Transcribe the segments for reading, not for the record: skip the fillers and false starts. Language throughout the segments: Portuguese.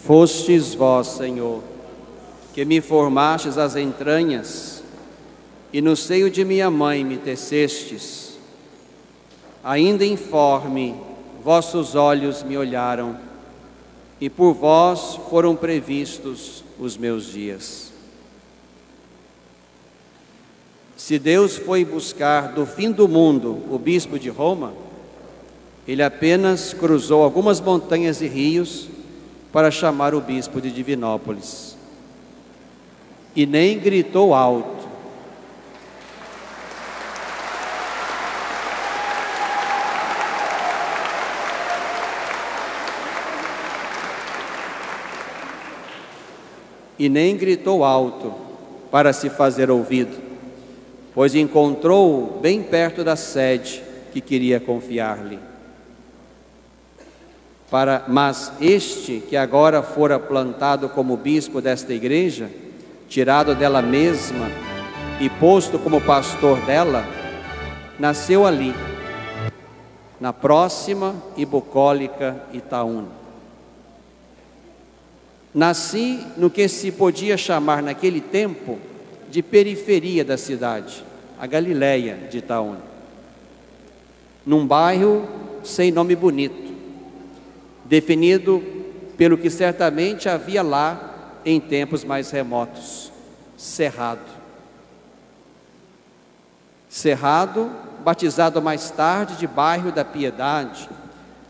Fostes vós, Senhor, que me formastes as entranhas, e no seio de minha mãe me tecestes. Ainda informe, vossos olhos me olharam, e por vós foram previstos os meus dias. Se Deus foi buscar do fim do mundo o bispo de Roma, ele apenas cruzou algumas montanhas e rios para chamar o bispo de Divinópolis. E nem gritou alto. E nem gritou alto para se fazer ouvido, pois encontrou-o bem perto da sede que queria confiar-lhe. Mas este que agora fora plantado como bispo desta igreja, tirado dela mesma e posto como pastor dela, nasceu ali, na próxima e bucólica Itaúna. Nasci no que se podia chamar naquele tempo de periferia da cidade, a Galileia de Itaúna, num bairro sem nome bonito, definido pelo que certamente havia lá em tempos mais remotos: Cerrado. Cerrado, batizado mais tarde de Bairro da Piedade,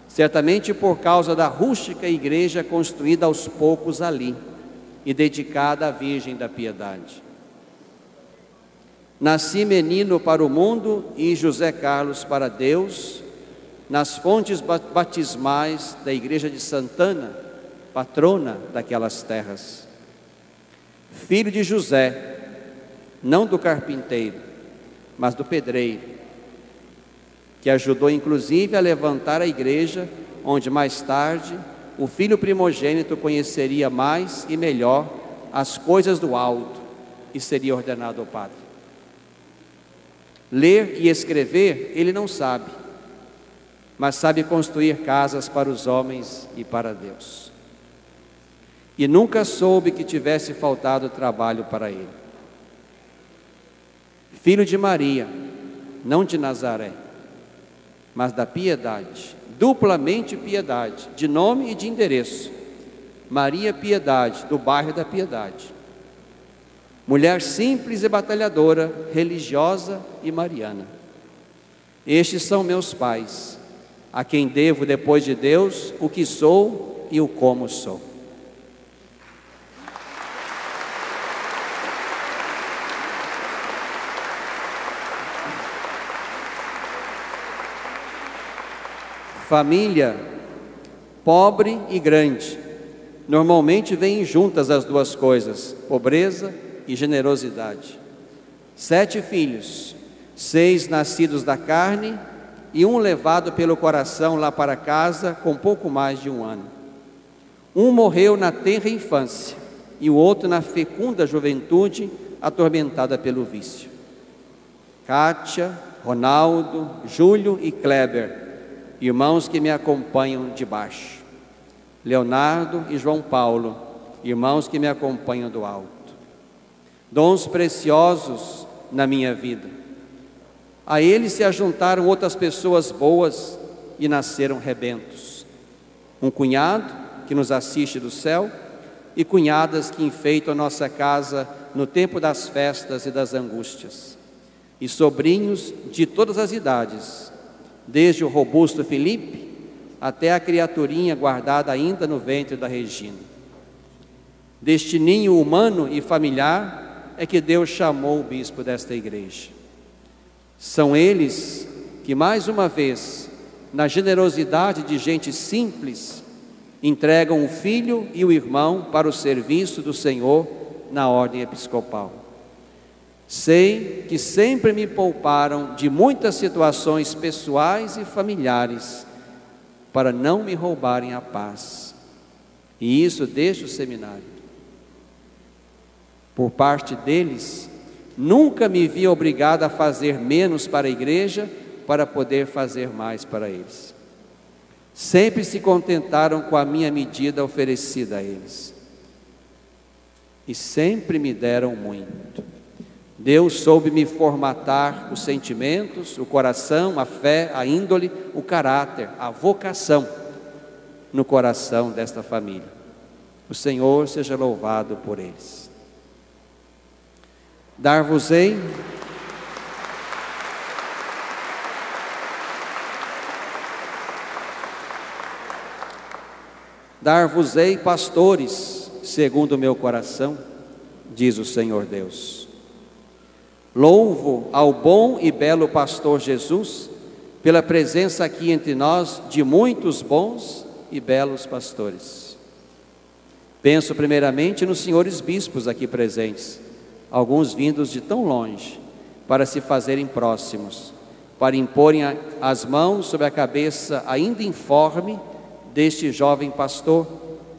certamente por causa da rústica igreja construída aos poucos ali e dedicada à Virgem da Piedade. Nasci menino para o mundo e José Carlos para Deus, nas fontes batismais da igreja de Santana, patrona daquelas terras. Filho de José, não do carpinteiro, mas do pedreiro, que ajudou inclusive a levantar a igreja, onde mais tarde o filho primogênito conheceria mais e melhor as coisas do alto e seria ordenado ao padre. Ler e escrever ele não sabe, mas sabe construir casas para os homens e para Deus. E nunca soube que tivesse faltado trabalho para ele. Filho de Maria, não de Nazaré, mas da Piedade, duplamente Piedade, de nome e de endereço. Maria Piedade, do bairro da Piedade. Mulher simples e batalhadora, religiosa e mariana. Estes são meus pais, a quem devo, depois de Deus, o que sou e o como sou. Família pobre e grande, normalmente vêm juntas as duas coisas, pobreza e generosidade. 7 filhos, 6 nascidos da carne e 1 levado pelo coração lá para casa com pouco mais de 1 ano. Um morreu na tenra infância e o outro na fecunda juventude, atormentada pelo vício. Kátia, Ronaldo, Júlio e Kleber, irmãos que me acompanham de baixo. Leonardo e João Paulo, irmãos que me acompanham do alto. Dons preciosos na minha vida. A eles se ajuntaram outras pessoas boas e nasceram rebentos. Um cunhado que nos assiste do céu e cunhadas que enfeitam a nossa casa no tempo das festas e das angústias. E sobrinhos de todas as idades, desde o robusto Felipe até a criaturinha guardada ainda no ventre da Regina. Deste ninho humano e familiar é que Deus chamou o bispo desta igreja. São eles que, mais uma vez, na generosidade de gente simples, entregam o filho e o irmão para o serviço do Senhor na ordem episcopal. Sei que sempre me pouparam de muitas situações pessoais e familiares para não me roubarem a paz. E isso desde o seminário. Por parte deles, nunca me vi obrigado a fazer menos para a igreja para poder fazer mais para eles. sempre se contentaram com a minha medida oferecida a eles, e sempre me deram muito. Deus soube me formatar os sentimentos, o coração, a fé, a índole, o caráter, a vocação no coração desta família. O Senhor seja louvado por eles. Dar-vos-ei pastores segundo o meu coração, diz o Senhor Deus. Louvo ao bom e belo pastor Jesus pela presença aqui entre nós de muitos bons e belos pastores. Penso primeiramente nos senhores bispos aqui presentes, alguns vindos de tão longe para se fazerem próximos, para imporem as mãos sobre a cabeça ainda informe deste jovem pastor,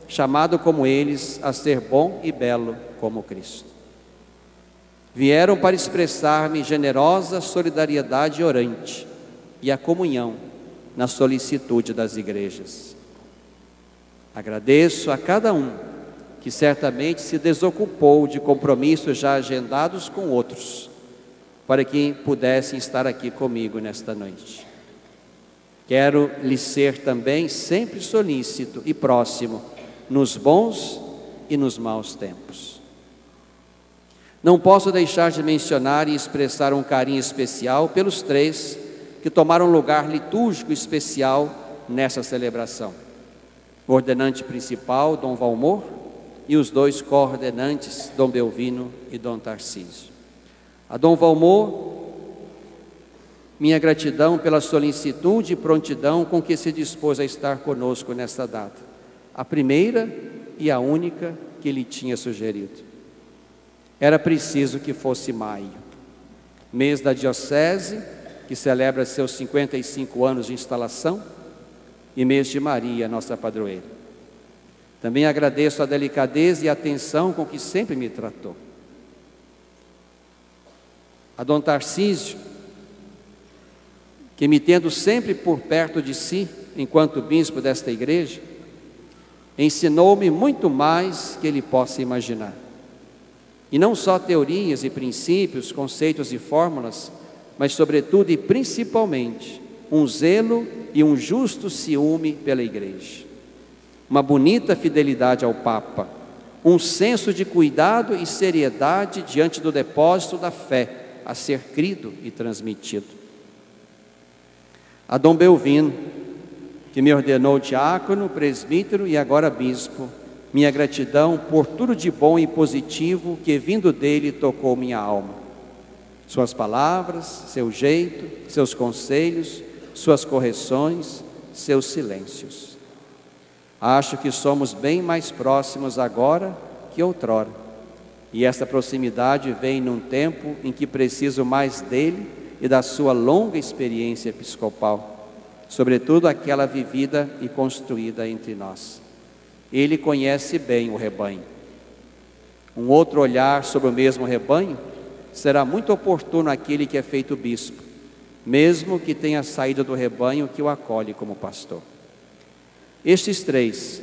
chamado como eles a ser bom e belo como Cristo. Vieram para expressar-me generosa solidariedade orante e a comunhão na solicitude das igrejas. Agradeço a cada um que certamente se desocupou de compromissos já agendados com outros, para que pudessem estar aqui comigo nesta noite. Quero lhes ser também sempre solícito e próximo, nos bons e nos maus tempos. Não posso deixar de mencionar e expressar um carinho especial pelos três que tomaram lugar litúrgico especial nessa celebração. O ordenante principal, Dom Valmor, e os dois coordenantes, Dom Belvino e Dom Tarcísio. A Dom Valmor, minha gratidão pela solicitude e prontidão com que se dispôs a estar conosco nesta data, a primeira e a única que lhe tinha sugerido. Era preciso que fosse maio, mês da diocese, que celebra seus 55 anos de instalação, e mês de Maria, nossa padroeira. Também agradeço a delicadeza e a atenção com que sempre me tratou. A Dom Tarcísio, que me tendo sempre por perto de si, enquanto bispo desta igreja, ensinou-me muito mais que ele possa imaginar. E não só teorias e princípios, conceitos e fórmulas, mas sobretudo e principalmente um zelo e um justo ciúme pela igreja, uma bonita fidelidade ao Papa, um senso de cuidado e seriedade diante do depósito da fé a ser crido e transmitido. A Dom Belvino, que me ordenou diácono, presbítero e agora bispo, minha gratidão por tudo de bom e positivo que vindo dele tocou minha alma. Suas palavras, seu jeito, seus conselhos, suas correções, seus silêncios. Acho que somos bem mais próximos agora que outrora, e essa proximidade vem num tempo em que preciso mais dele e da sua longa experiência episcopal, sobretudo aquela vivida e construída entre nós. Ele conhece bem o rebanho. Um outro olhar sobre o mesmo rebanho será muito oportuno àquele que é feito bispo, mesmo que tenha saído do rebanho que o acolhe como pastor. Estes três,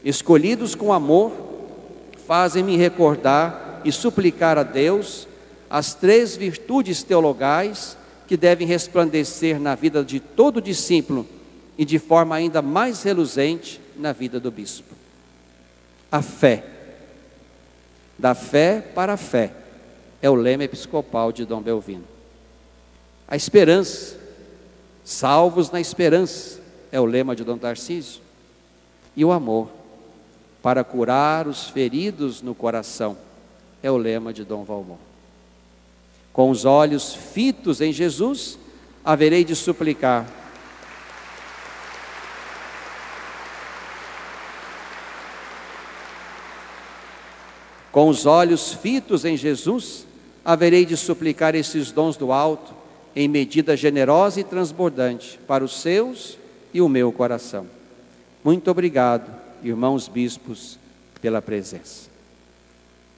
escolhidos com amor, fazem-me recordar e suplicar a Deus as três virtudes teologais que devem resplandecer na vida de todo discípulo e de forma ainda mais reluzente na vida do bispo. A fé. Da fé para a fé é o lema episcopal de Dom Belvino. A esperança. Salvos na esperança é o lema de Dom Tarcísio. E o amor, para curar os feridos no coração, é o lema de Dom Valmor. Com os olhos fitos em Jesus, haverei de suplicar. Com os olhos fitos em Jesus, haverei de suplicar esses dons do alto, em medida generosa e transbordante, para os seus e o meu coração. Muito obrigado, irmãos bispos, pela presença.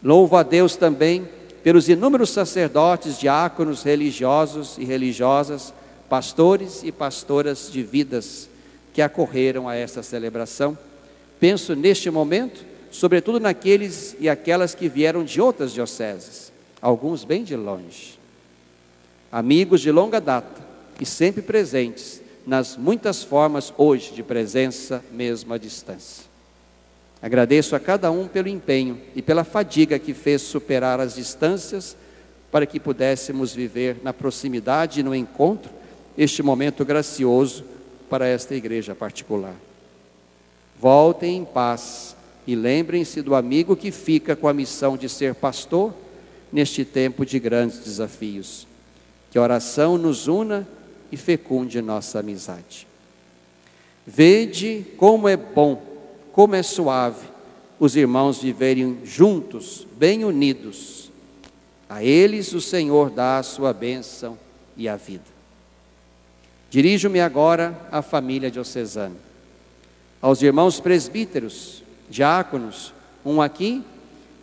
Louvo a Deus também pelos inúmeros sacerdotes, diáconos, religiosos e religiosas, pastores e pastoras de vidas, que acorreram a esta celebração. Penso neste momento, sobretudo naqueles e aquelas que vieram de outras dioceses, alguns bem de longe. Amigos de longa data e sempre presentes nas muitas formas hoje de presença mesmo à distância. Agradeço a cada um pelo empenho e pela fadiga que fez superar as distâncias para que pudéssemos viver na proximidade e no encontro este momento gracioso para esta igreja particular. Voltem em paz e lembrem-se do amigo que fica com a missão de ser pastor neste tempo de grandes desafios. Que a oração nos una e fecunde nossa amizade. Vede como é bom, como é suave os irmãos viverem juntos, bem unidos. A eles o Senhor dá a sua bênção e a vida. Dirijo-me agora à família diocesana, aos irmãos presbíteros, diáconos, um aqui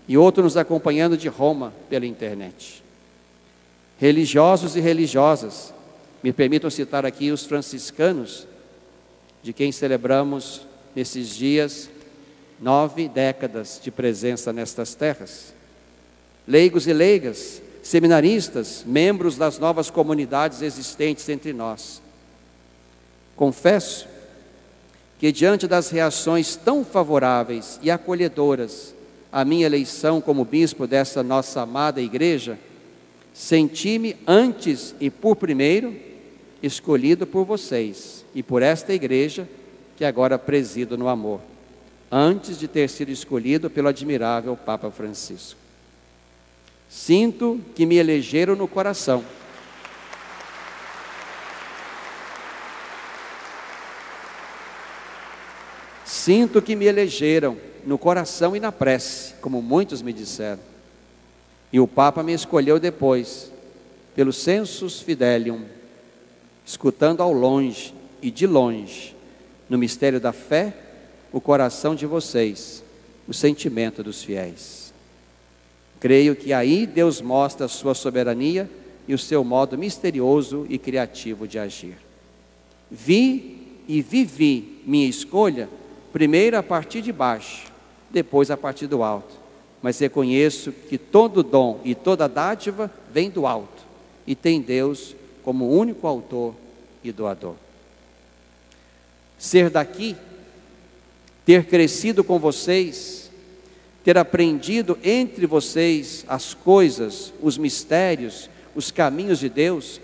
e outro nos acompanhando de Roma pela internet. Religiosos e religiosas, me permitam citar aqui os franciscanos, de quem celebramos nesses dias 9 décadas de presença nestas terras. Leigos e leigas, seminaristas, membros das novas comunidades existentes entre nós. Confesso que diante das reações tão favoráveis e acolhedoras à minha eleição como bispo dessa nossa amada igreja, senti-me antes e por primeiro escolhido por vocês e por esta igreja que agora presido no amor, antes de ter sido escolhido pelo admirável Papa Francisco. Sinto que me elegeram no coração. Sinto que me elegeram no coração e na prece, como muitos me disseram. E o Papa me escolheu depois, pelo sensus fidelium, escutando ao longe e de longe, no mistério da fé, o coração de vocês, o sentimento dos fiéis. Creio que aí Deus mostra a sua soberania e o seu modo misterioso e criativo de agir. Vi e vivi minha escolha, primeiro a partir de baixo, depois a partir do alto. Mas reconheço que todo dom e toda dádiva vem do alto e tem Deus como único autor e doador. Ser daqui, ter crescido com vocês, ter aprendido entre vocês as coisas, os mistérios, os caminhos de Deus,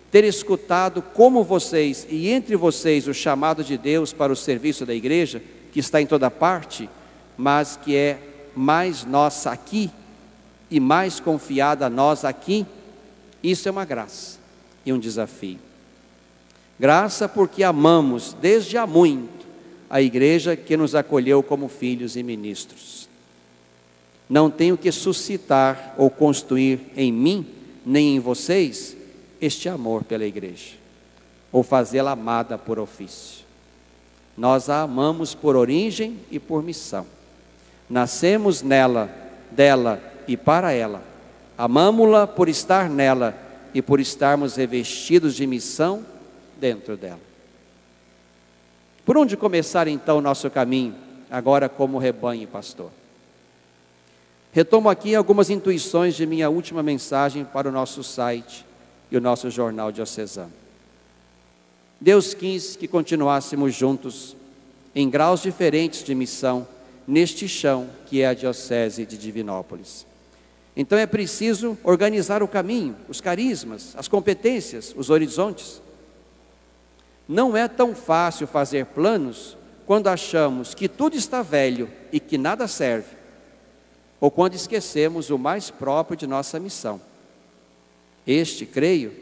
ter escutado como vocês e entre vocês o chamado de Deus para o serviço da igreja, que está em toda parte, mas que é mais nossa aqui e mais confiada a nós aqui, isso é uma graça e um desafio. Graça porque amamos desde há muito a igreja que nos acolheu como filhos e ministros. Não tenho que suscitar ou construir em mim, nem em vocês, este amor pela igreja, ou fazê-la amada por ofício. Nós a amamos por origem e por missão. Nascemos nela, dela e para ela. Amamo-la por estar nela e por estarmos revestidos de missão dentro dela. Por onde começar então o nosso caminho, agora como rebanho e pastor? Retomo aqui algumas intuições de minha última mensagem para o nosso site e o nosso jornal diocesano. Deus quis que continuássemos juntos, em graus diferentes de missão, neste chão que é a Diocese de Divinópolis. Então é preciso organizar o caminho, os carismas, as competências, os horizontes. Não é tão fácil fazer planos quando achamos que tudo está velho e que nada serve, ou quando esquecemos o mais próprio de nossa missão. Este, creio,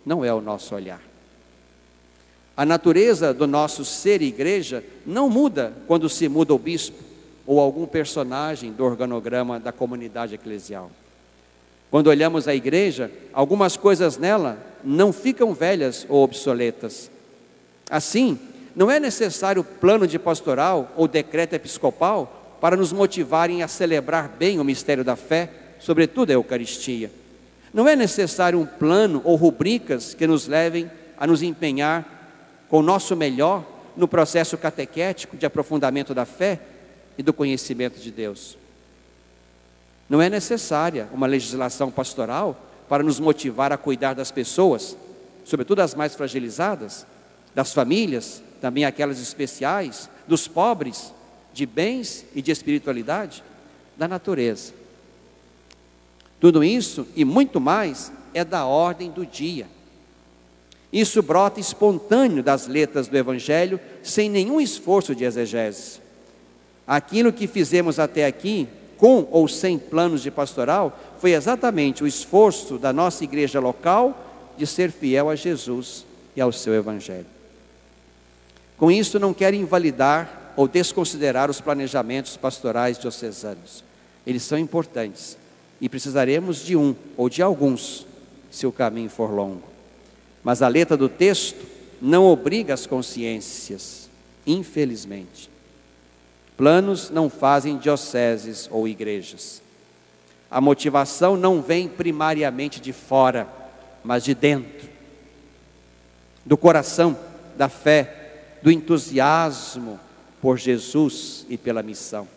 não é o nosso olhar. A natureza do nosso ser igreja não muda quando se muda o bispo ou algum personagem do organograma da comunidade eclesial. Quando olhamos a igreja, algumas coisas nela não ficam velhas ou obsoletas. Assim, não é necessário plano de pastoral ou decreto episcopal para nos motivarem a celebrar bem o mistério da fé, sobretudo a Eucaristia. Não é necessário um plano ou rubricas que nos levem a nos empenhar com o nosso melhor no processo catequético de aprofundamento da fé e do conhecimento de Deus. Não é necessária uma legislação pastoral para nos motivar a cuidar das pessoas, sobretudo as mais fragilizadas, das famílias, também aquelas especiais, dos pobres, de bens e de espiritualidade, da natureza. Tudo isso e muito mais é da ordem do dia. Isso brota espontâneo das letras do Evangelho, sem nenhum esforço de exegese. Aquilo que fizemos até aqui, com ou sem planos de pastoral, foi exatamente o esforço da nossa igreja local de ser fiel a Jesus e ao seu Evangelho. Com isso, não quero invalidar ou desconsiderar os planejamentos pastorais diocesanos. Eles são importantes e precisaremos de um ou de alguns, se o caminho for longo. Mas a letra do texto não obriga as consciências, infelizmente. Planos não fazem dioceses ou igrejas. A motivação não vem primariamente de fora, mas de dentro, do coração, da fé, do entusiasmo por Jesus e pela missão.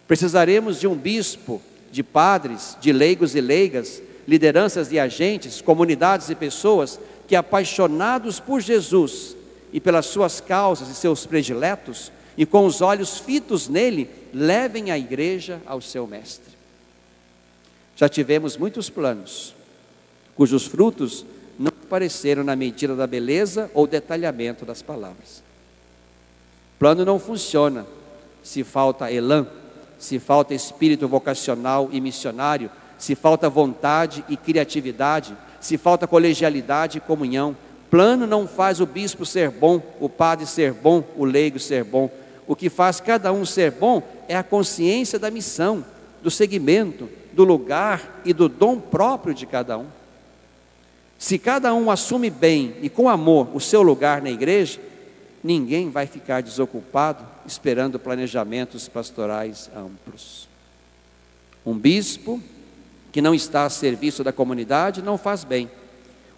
Precisaremos de um bispo, de padres, de leigos e leigas, lideranças e agentes, comunidades e pessoas que, apaixonados por Jesus e pelas suas causas e seus prediletos, e com os olhos fitos nele, levem a igreja ao seu mestre. Já tivemos muitos planos, cujos frutos não apareceram na medida da beleza ou detalhamento das palavras. Plano não funciona se falta elan, se falta espírito vocacional e missionário, se falta vontade e criatividade, se falta colegialidade e comunhão. Plano não faz o bispo ser bom, o padre ser bom, o leigo ser bom. O que faz cada um ser bom é a consciência da missão, do segmento, do lugar e do dom próprio de cada um. Se cada um assume bem e com amor o seu lugar na igreja, ninguém vai ficar desocupado esperando planejamentos pastorais amplos. Um bispo que não está a serviço da comunidade não faz bem.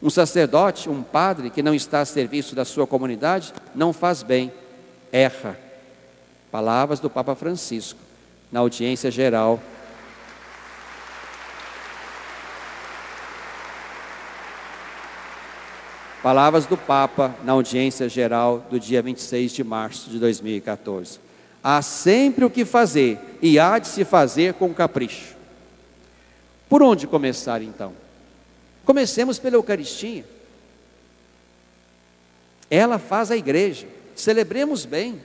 Um sacerdote, um padre que não está a serviço da sua comunidade não faz bem, erra. Palavras do Papa Francisco na audiência geral. Palavras do Papa na audiência geral do dia 26 de março de 2014. Há sempre o que fazer e há de se fazer com capricho. Por onde começar então? Comecemos pela Eucaristia. Ela faz a igreja. Celebremos bem.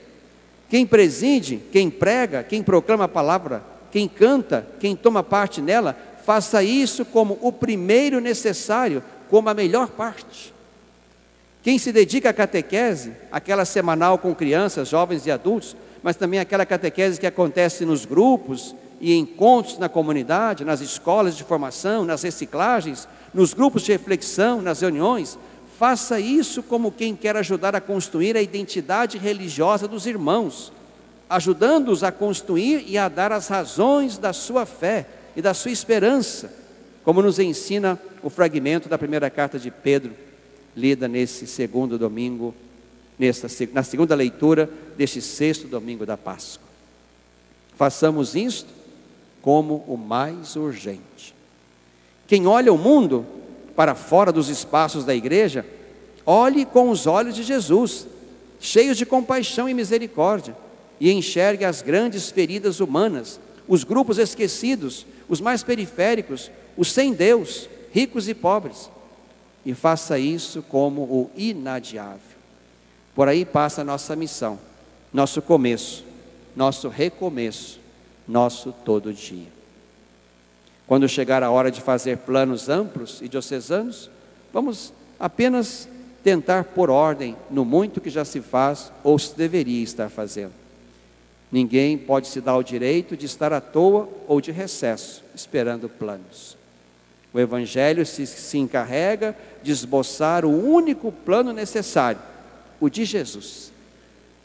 Quem preside, quem prega, quem proclama a palavra, quem canta, quem toma parte nela, faça isso como o primeiro necessário, como a melhor parte. Quem se dedica à catequese, aquela semanal com crianças, jovens e adultos, mas também aquela catequese que acontece nos grupos e encontros na comunidade, nas escolas de formação, nas reciclagens, nos grupos de reflexão, nas reuniões, faça isso como quem quer ajudar a construir a identidade religiosa dos irmãos, ajudando-os a construir e a dar as razões da sua fé e da sua esperança, como nos ensina o fragmento da primeira carta de Pedro, lida nesse segundo domingo, na segunda leitura deste sexto domingo da Páscoa. Façamos isto como o mais urgente. Quem olha o mundo para fora dos espaços da igreja, olhe com os olhos de Jesus, cheios de compaixão e misericórdia, e enxergue as grandes feridas humanas, os grupos esquecidos, os mais periféricos, os sem Deus, ricos e pobres, e faça isso como o inadiável. Por aí passa a nossa missão, nosso começo, nosso recomeço, nosso todo dia. Quando chegar a hora de fazer planos amplos e diocesanos, vamos apenas tentar pôr ordem no muito que já se faz ou se deveria estar fazendo. Ninguém pode se dar o direito de estar à toa ou de recesso, esperando planos. O Evangelho se encarrega de esboçar o único plano necessário, o de Jesus,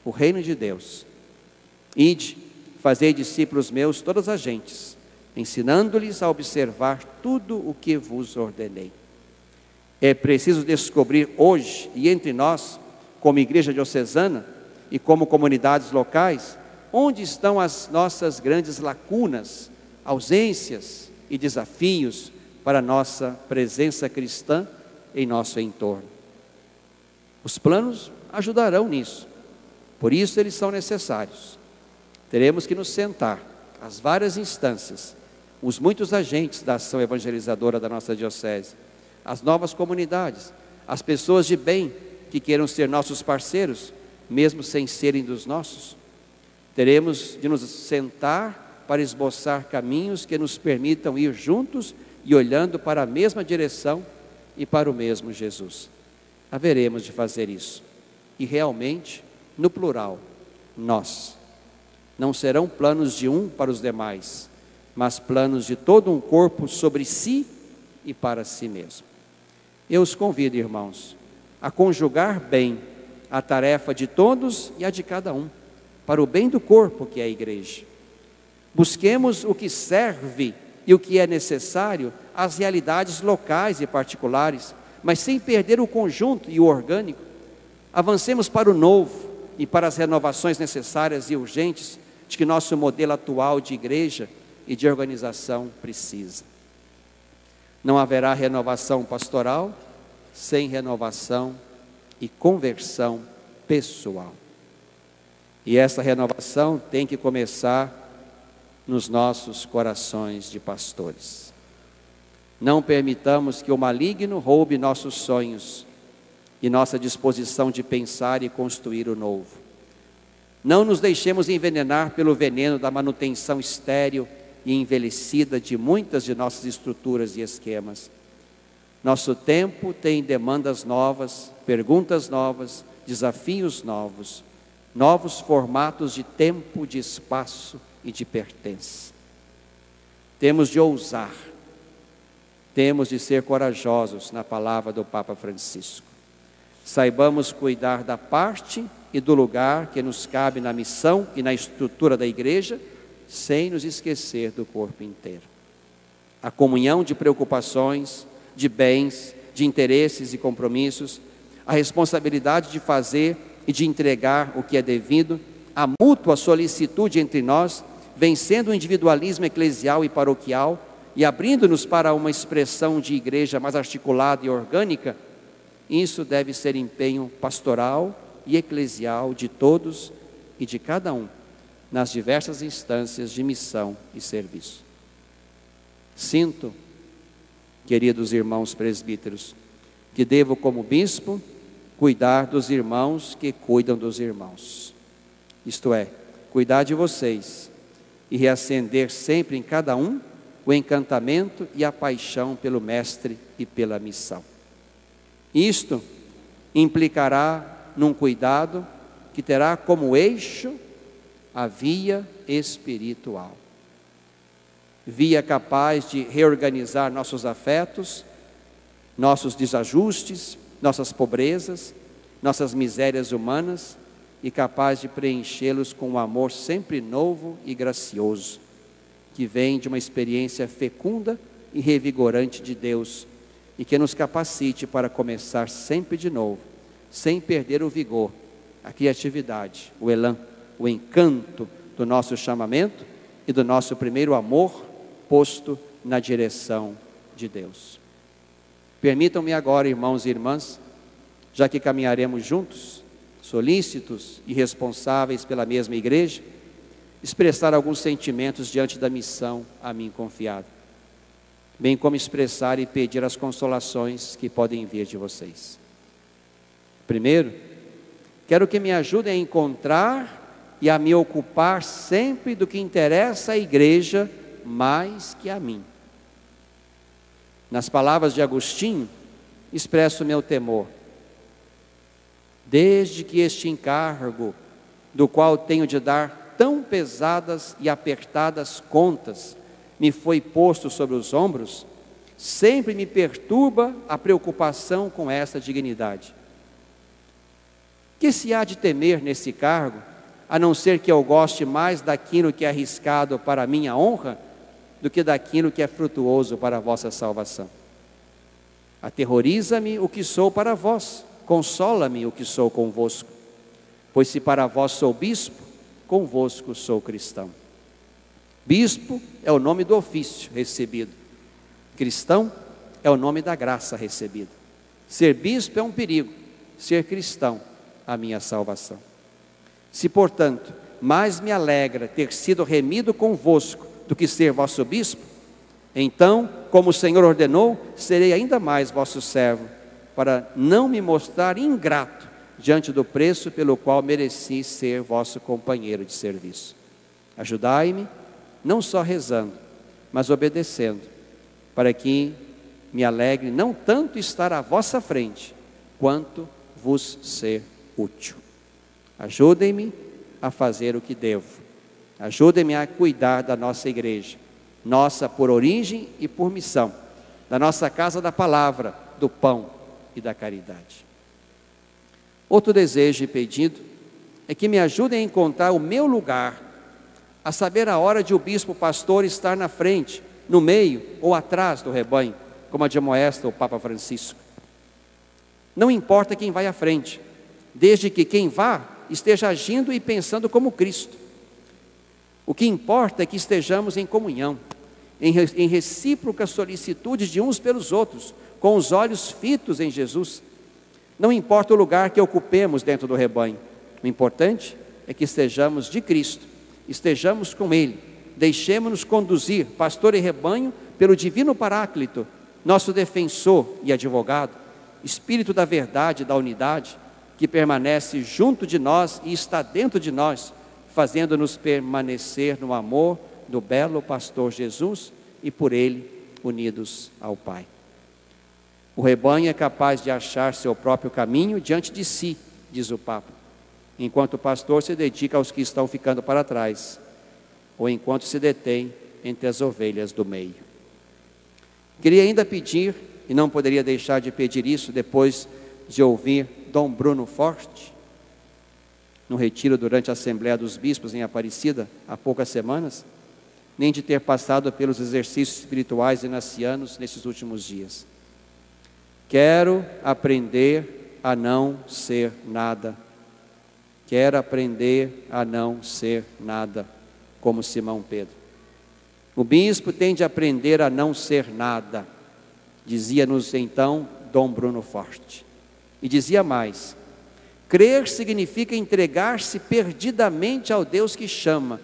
o reino de Deus. Ide, fazei discípulos meus todas as gentes, ensinando-lhes a observar tudo o que vos ordenei. É preciso descobrir hoje e entre nós, como igreja diocesana, e como comunidades locais, onde estão as nossas grandes lacunas, ausências e desafios para a nossa presença cristã em nosso entorno. Os planos ajudarão nisso, por isso eles são necessários. Teremos que nos sentar, as várias instâncias, os muitos agentes da ação evangelizadora da nossa diocese, as novas comunidades, as pessoas de bem que queiram ser nossos parceiros, mesmo sem serem dos nossos. Teremos de nos sentar para esboçar caminhos que nos permitam ir juntos e olhando para a mesma direção e para o mesmo Jesus. Haveremos de fazer isso. E realmente, no plural, nós. Não serão planos de um para os demais, mas planos de todo um corpo sobre si e para si mesmo. Eu os convido, irmãos, a conjugar bem a tarefa de todos e a de cada um, para o bem do corpo que é a igreja. Busquemos o que serve e o que é necessário às realidades locais e particulares, mas sem perder o conjunto e o orgânico. Avancemos para o novo e para as renovações necessárias e urgentes de que nosso modelo atual de igreja e de organização precisa. Não haverá renovação pastoral sem renovação e conversão pessoal. E essa renovação tem que começar nos nossos corações de pastores. Não permitamos que o maligno roube nossos sonhos e nossa disposição de pensar e construir o novo. Não nos deixemos envenenar pelo veneno da manutenção estéril e envelhecida de muitas de nossas estruturas e esquemas. Nosso tempo tem demandas novas, perguntas novas, desafios novos, novos formatos de tempo, de espaço e de pertença. Temos de ousar, temos de ser corajosos na palavra do Papa Francisco. Saibamos cuidar da parte e do lugar que nos cabe na missão e na estrutura da igreja, sem nos esquecer do corpo inteiro. A comunhão de preocupações, de bens, de interesses e compromissos, a responsabilidade de fazer e de entregar o que é devido, a mútua solicitude entre nós, vencendo o individualismo eclesial e paroquial e abrindo-nos para uma expressão de igreja mais articulada e orgânica, isso deve ser empenho pastoral e eclesial de todos e de cada um, nas diversas instâncias de missão e serviço. Sinto, queridos irmãos presbíteros, que devo, como bispo, cuidar dos irmãos que cuidam dos irmãos. Isto é, cuidar de vocês e reacender sempre em cada um o encantamento e a paixão pelo Mestre e pela missão. Isto implicará num cuidado que terá como eixo a via espiritual. Via capaz de reorganizar nossos afetos, nossos desajustes, nossas pobrezas, nossas misérias humanas e capaz de preenchê-los com um amor sempre novo e gracioso, que vem de uma experiência fecunda e revigorante de Deus e que nos capacite para começar sempre de novo, sem perder o vigor, a criatividade, o elan, o encanto do nosso chamamento e do nosso primeiro amor posto na direção de Deus. Permitam-me agora, irmãos e irmãs, já que caminharemos juntos, solícitos e responsáveis pela mesma igreja, expressar alguns sentimentos diante da missão a mim confiada, bem como expressar e pedir as consolações que podem vir de vocês. Primeiro, quero que me ajudem a encontrar e a me ocupar sempre do que interessa à igreja mais que a mim. Nas palavras de Agostinho, expresso meu temor. Desde que este encargo, do qual tenho de dar tão pesadas e apertadas contas, me foi posto sobre os ombros, sempre me perturba a preocupação com essa dignidade. Que se há de temer nesse cargo, a não ser que eu goste mais daquilo que é arriscado para a minha honra, do que daquilo que é frutuoso para a vossa salvação? Aterroriza-me o que sou para vós, consola-me o que sou convosco. Pois se para vós sou bispo, convosco sou cristão. Bispo é o nome do ofício recebido. Cristão é o nome da graça recebida. Ser bispo é um perigo, ser cristão, a minha salvação. Se, portanto, mais me alegra ter sido remido convosco do que ser vosso bispo, então, como o Senhor ordenou, serei ainda mais vosso servo, para não me mostrar ingrato diante do preço pelo qual mereci ser vosso companheiro de serviço. Ajudai-me, não só rezando, mas obedecendo, para que me alegre não tanto estar à vossa frente, quanto vos ser útil. Ajudem-me a fazer o que devo. Ajudem-me a cuidar da nossa igreja, nossa por origem e por missão, da nossa casa da palavra, do pão e da caridade. Outro desejo e pedido é que me ajudem a encontrar o meu lugar, a saber a hora de o bispo pastor estar na frente, no meio ou atrás do rebanho, como admoesta o Papa Francisco. Não importa quem vai à frente, desde que quem vá esteja agindo e pensando como Cristo. O que importa é que estejamos em comunhão, em recíproca solicitude de uns pelos outros, com os olhos fitos em Jesus. Não importa o lugar que ocupemos dentro do rebanho, o importante é que estejamos de Cristo, estejamos com Ele, deixemos-nos conduzir, pastor e rebanho, pelo divino Paráclito, nosso defensor e advogado, Espírito da verdade e da unidade, que permanece junto de nós e está dentro de nós, fazendo-nos permanecer no amor do belo pastor Jesus e por Ele unidos ao Pai. O rebanho é capaz de achar seu próprio caminho diante de si, diz o Papa, enquanto o pastor se dedica aos que estão ficando para trás, ou enquanto se detém entre as ovelhas do meio. Queria ainda pedir, e não poderia deixar de pedir isso depois de ouvir Dom Bruno Forte, no retiro durante a Assembleia dos Bispos em Aparecida, há poucas semanas, nem de ter passado pelos exercícios espirituais inacianos nesses últimos dias. Quero aprender a não ser nada. Quero aprender a não ser nada, como Simão Pedro. O bispo tem de aprender a não ser nada, dizia-nos então Dom Bruno Forte. E dizia mais: crer significa entregar-se perdidamente ao Deus que chama,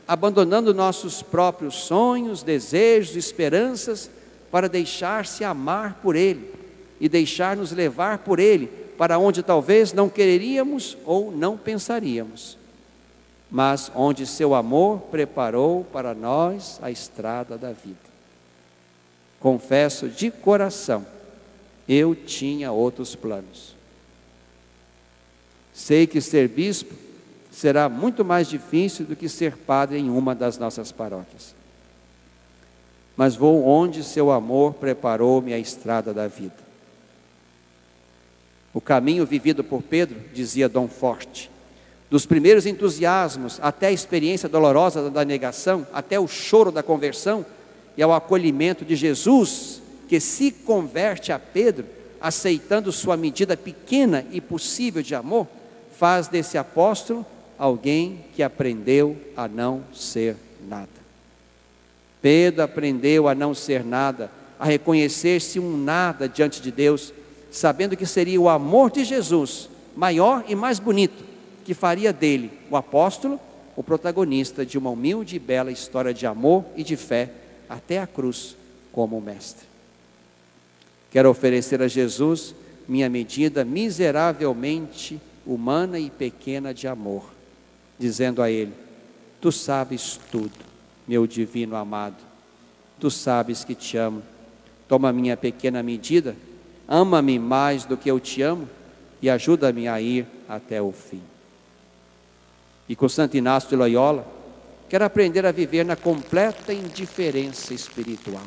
abandonando nossos próprios sonhos, desejos, esperanças, para deixar-se amar por Ele e deixar-nos levar por Ele, para onde talvez não quereríamos ou não pensaríamos, mas onde seu amor preparou para nós a estrada da vida. Confesso de coração, eu tinha outros planos. Sei que ser bispo será muito mais difícil do que ser padre em uma das nossas paróquias. Mas vou onde seu amor preparou-me a estrada da vida. O caminho vivido por Pedro, dizia Dom Forte, dos primeiros entusiasmos até a experiência dolorosa da negação, até o choro da conversão e ao acolhimento de Jesus, que se converte a Pedro, aceitando sua medida pequena e possível de amor, faz desse apóstolo alguém que aprendeu a não ser nada. Pedro aprendeu a não ser nada, a reconhecer-se um nada diante de Deus, sabendo que seria o amor de Jesus, maior e mais bonito, que faria dele, o apóstolo, o protagonista de uma humilde e bela história de amor e de fé, até a cruz, como o mestre. Quero oferecer a Jesus minha medida miseravelmente humana e pequena de amor, dizendo a Ele: tu sabes tudo, meu divino amado, tu sabes que te amo, toma minha pequena medida, ama-me mais do que eu te amo e ajuda-me a ir até o fim. E com Santo Inácio de Loyola, quero aprender a viver na completa indiferença espiritual,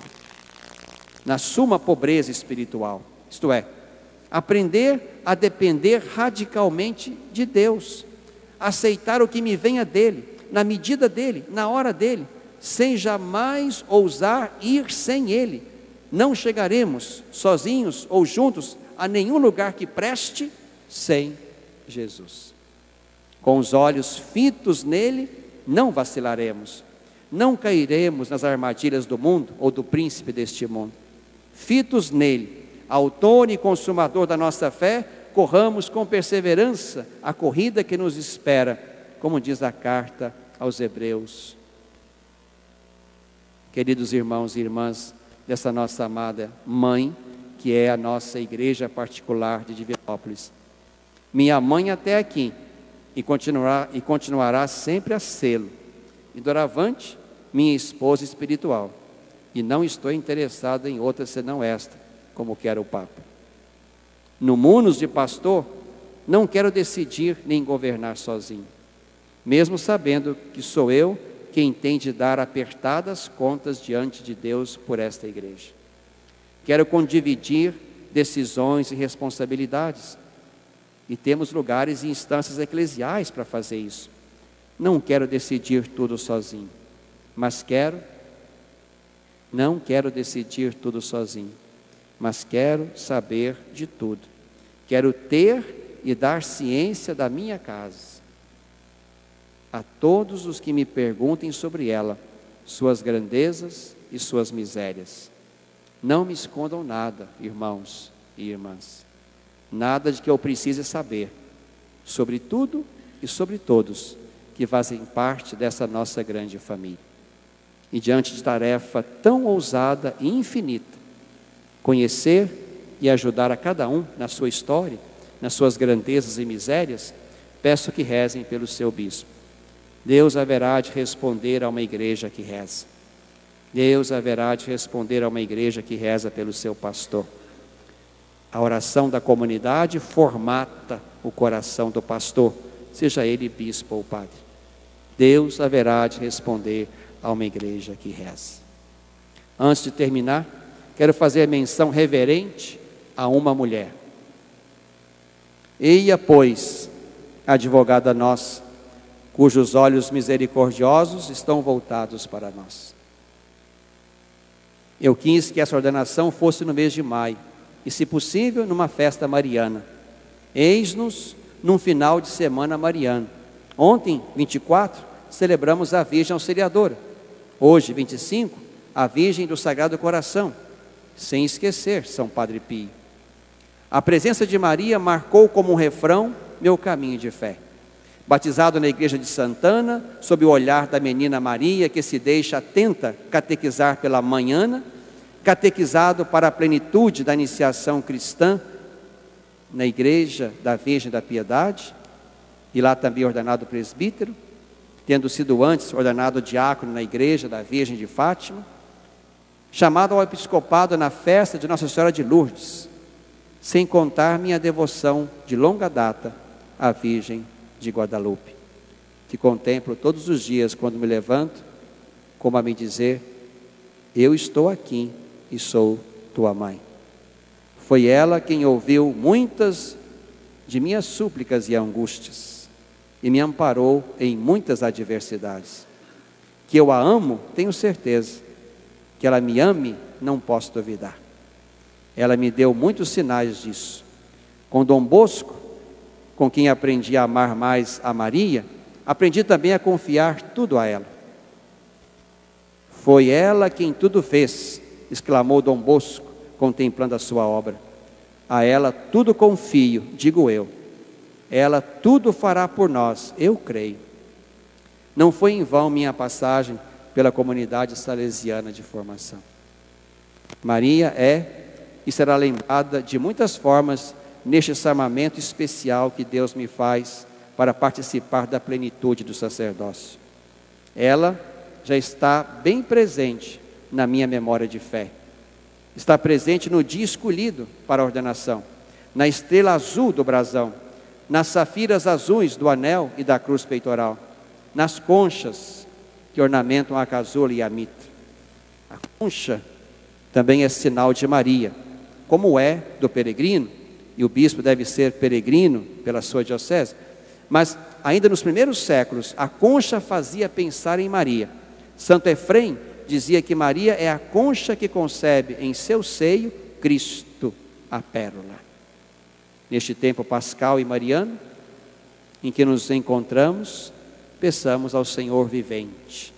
na suma pobreza espiritual, isto é, aprender a depender radicalmente de Deus, aceitar o que me venha dEle, na medida dEle, na hora dEle, sem jamais ousar ir sem Ele. Não chegaremos sozinhos ou juntos a nenhum lugar que preste sem Jesus. Com os olhos fitos nele, não vacilaremos. Não cairemos nas armadilhas do mundo ou do príncipe deste mundo. Fitos nele, autor e consumador da nossa fé, corramos com perseverança a corrida que nos espera, como diz a carta aos Hebreus. Queridos irmãos e irmãs dessa nossa amada mãe, que é a nossa igreja particular de Divinópolis. Minha mãe até aqui, e continuará sempre a sê-lo. E doravante, minha esposa espiritual. E não estou interessado em outra senão esta, como quer o Papa. No munus de pastor, não quero decidir nem governar sozinho, mesmo sabendo que sou eu quem tem de dar apertadas contas diante de Deus por esta igreja. Quero condividir decisões e responsabilidades, e temos lugares e instâncias eclesiais para fazer isso. Não quero decidir tudo sozinho, mas não quero decidir tudo sozinho, mas quero saber de tudo. Quero ter e dar ciência da minha casa a todos os que me perguntem sobre ela, suas grandezas e suas misérias. Não me escondam nada, irmãos e irmãs, nada de que eu precise saber, sobre tudo e sobre todos que fazem parte dessa nossa grande família. E diante de tarefa tão ousada e infinita, conhecer e ajudar a cada um na sua história, nas suas grandezas e misérias, peço que rezem pelo seu bispo. Deus haverá de responder a uma igreja que reza. Deus haverá de responder a uma igreja que reza pelo seu pastor. A oração da comunidade formata o coração do pastor, seja ele bispo ou padre. Deus haverá de responder a uma igreja que reza. Antes de terminar, quero fazer menção reverente a uma mulher. Eia, pois, advogada nossa, cujos olhos misericordiosos estão voltados para nós. Eu quis que essa ordenação fosse no mês de maio, e se possível numa festa mariana. Eis-nos num final de semana mariano. Ontem, 24, celebramos a Virgem Auxiliadora. Hoje, 25, a Virgem do Sagrado Coração, sem esquecer São Padre Pio. A presença de Maria marcou como um refrão meu caminho de fé. Batizado na igreja de Santana, sob o olhar da menina Maria, que se deixa atenta catequizar pela manhã, catequizado para a plenitude da iniciação cristã na igreja da Virgem da Piedade, e lá também ordenado presbítero, tendo sido antes ordenado diácono na igreja da Virgem de Fátima, chamado ao episcopado na festa de Nossa Senhora de Lourdes, sem contar minha devoção de longa data à Virgem de Guadalupe, que contemplo todos os dias quando me levanto, como a me dizer: eu estou aqui e sou tua mãe. Foi ela quem ouviu muitas de minhas súplicas e angústias, e me amparou em muitas adversidades. Que eu a amo, tenho certeza. Que ela me ame, não posso duvidar. Ela me deu muitos sinais disso. Com Dom Bosco, com quem aprendi a amar mais a Maria, aprendi também a confiar tudo a ela. Foi ela quem tudo fez, exclamou Dom Bosco, contemplando a sua obra. A ela tudo confio, digo eu. Ela tudo fará por nós, eu creio. Não foi em vão minha passagem pela comunidade salesiana de formação. Maria é e será lembrada de muitas formas neste chamamento especial que Deus me faz para participar da plenitude do sacerdócio. Ela já está bem presente na minha memória de fé. Está presente no dia escolhido para a ordenação, na estrela azul do brasão, nas safiras azuis do anel e da cruz peitoral, nas conchas que ornamentam a casulla e a mitra. A concha também é sinal de Maria, como é do peregrino, e o bispo deve ser peregrino pela sua diocese, mas ainda nos primeiros séculos, a concha fazia pensar em Maria. Santo Efrem dizia que Maria é a concha que concebe em seu seio Cristo, a pérola. Neste tempo pascal e mariano, em que nos encontramos, peçamos ao Senhor vivente,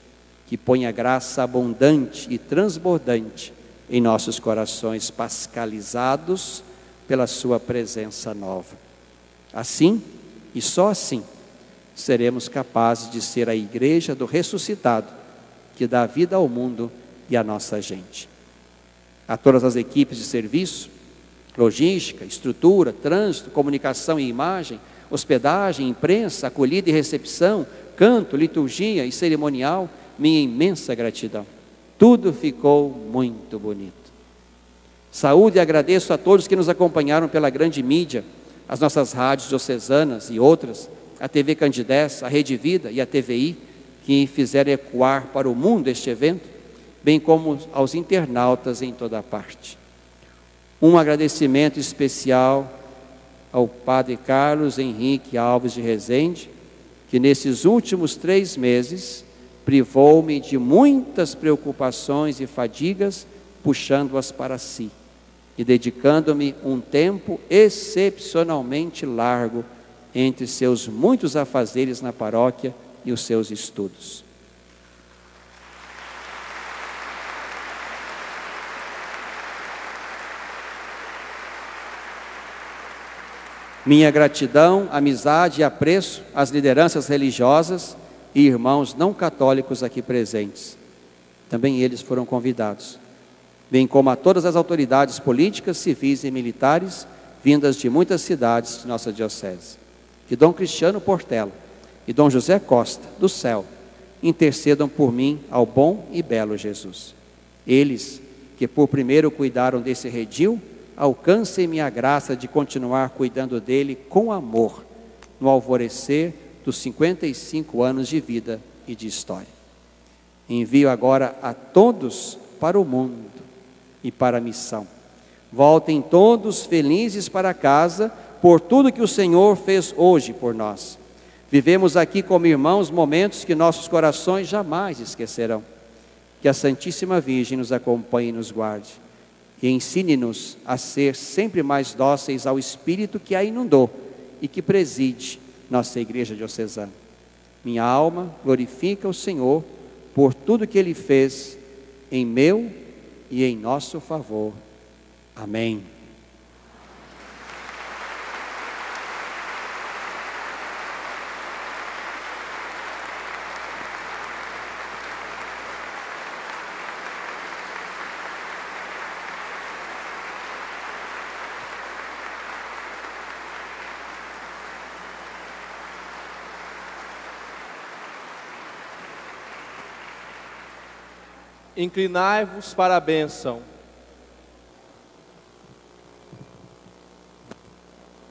que ponha graça abundante e transbordante em nossos corações pascalizados pela sua presença nova. Assim, e só assim, seremos capazes de ser a igreja do ressuscitado, que dá vida ao mundo e à nossa gente. A todas as equipes de serviço, logística, estrutura, trânsito, comunicação e imagem, hospedagem, imprensa, acolhida e recepção, canto, liturgia e cerimonial, minha imensa gratidão. Tudo ficou muito bonito. Saúde e agradeço a todos que nos acompanharam pela grande mídia, as nossas rádios diocesanas e outras, a TV Candidez, a Rede Vida e a TVI, que fizeram ecoar para o mundo este evento, bem como aos internautas em toda parte. Um agradecimento especial ao Padre Carlos Henrique Alves de Rezende, que nesses últimos 3 meses privou-me de muitas preocupações e fadigas, puxando-as para si e dedicando-me um tempo excepcionalmente largo entre seus muitos afazeres na paróquia e os seus estudos. Minha gratidão, amizade e apreço às lideranças religiosas e irmãos não católicos aqui presentes. Também eles foram convidados, bem como a todas as autoridades políticas, civis e militares, vindas de muitas cidades de nossa diocese. Que Dom Cristiano Portela e Dom José Costa, do céu, intercedam por mim ao bom e belo Jesus. Eles, que por primeiro cuidaram desse redil, alcancem-me a graça de continuar cuidando dele com amor, no alvorecer dos 55 anos de vida e de história. Envio agora a todos para o mundo e para a missão. Voltem todos felizes para casa por tudo que o Senhor fez hoje por nós. Vivemos aqui como irmãos momentos que nossos corações jamais esquecerão. Que a Santíssima Virgem nos acompanhe e nos guarde. E ensine-nos a ser sempre mais dóceis ao Espírito que a inundou e que preside nossa Igreja Diocesana. Minha alma glorifica o Senhor por tudo que Ele fez em meu e em nosso favor. Amém. Inclinai-vos para a bênção.